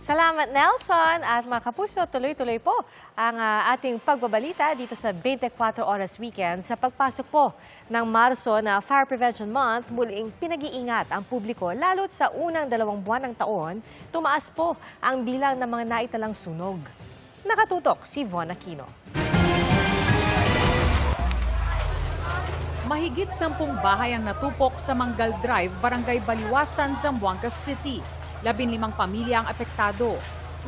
Salamat, Nelson. At mga kapuso, tuloy-tuloy po ang ating pagbabalita dito sa 24 Oras Weekend. Sa pagpasok po ng Marso na Fire Prevention Month, muling pinag-iingat ang publiko. Lalo't sa unang 2 buwan ng taon, tumaas po ang bilang ng mga naitalang sunog. Nakatutok si Von Aquino. Mahigit 10 bahay ang natupok sa Manggal Drive, Barangay Baliwasan, Zamboanga City. 15 pamilya ang apektado.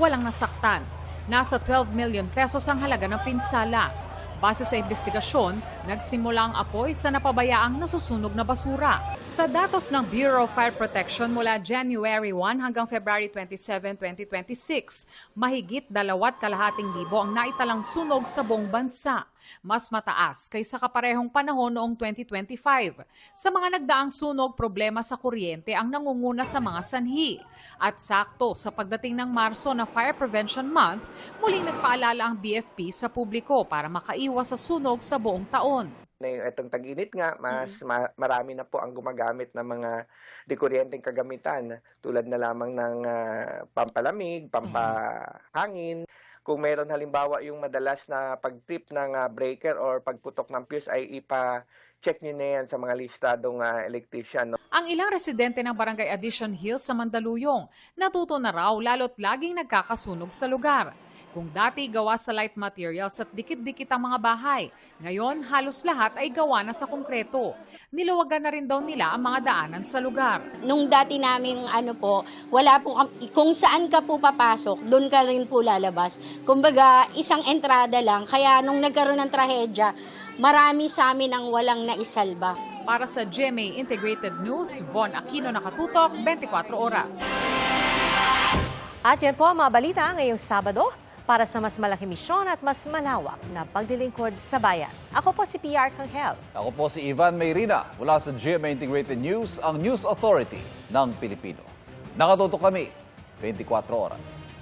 Walang nasaktan. Nasa 12 million pesos ang halaga ng pinsala. Base sa investigasyon, nagsimula ang apoy sa napabayaang nasusunog na basura. Sa datos ng Bureau of Fire Protection mula January 1 hanggang February 27, 2026, mahigit 2,200,000 ang naitalang sunog sa buong bansa. Mas mataas kaysa kaparehong panahon noong 2025. Sa mga nagdaang sunog, problema sa kuryente ang nangunguna sa mga sanhi. At sakto sa pagdating ng Marso na Fire Prevention Month, muling nagpaalala ang BFP sa publiko para makaiwas sa sunog sa buong taon. Itong tag-init nga, marami na po ang gumagamit ng mga dekuryenteng kagamitan tulad na lamang ng pampalamig, pampahangin. Kung meron halimbawa yung madalas na pag-trip ng breaker or pagputok ng fuse ay ipa-check nyo na yan sa mga listadong electrician. Ang ilang residente ng Barangay Addition Hills sa Mandaluyong natuto na raw lalo't laging nagkakasunog sa lugar. Kung dati gawa sa light materials at dikit-dikit ang mga bahay, ngayon halos lahat ay gawa na sa konkreto. Niluwagan na rin daw nila ang mga daanan sa lugar. Nung dati naming wala po, kung saan ka po papasok, doon ka rin po lalabas. Kumbaga, isang entrada lang. Kaya nung nagkaroon ng trahedya, marami sa amin ang walang naisalba. Para sa GMA Integrated News, Von Aquino, nakatutok, 24 Oras. At yan po ang mga balita ngayong Sabado para sa mas malaking misyon at mas malawak na pagdilingkod sa bayan. Ako po si PR Kanghel. Ako po si Ivan Mayrina mula sa GMA Integrated News, ang News Authority ng Pilipino. Nakatutok kami 24 oras.